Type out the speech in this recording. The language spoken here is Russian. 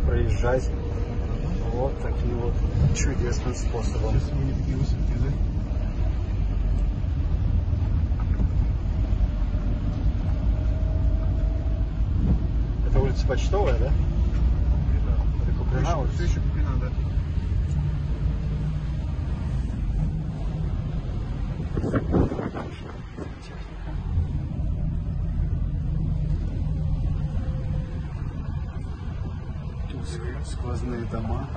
проезжать вот таким вот чудесным способом. Сейчас мы не такие высокие, да? Это улица Почтовая, да? Это Куприна улица? Все еще Куприна, да. Тут сквозные дома.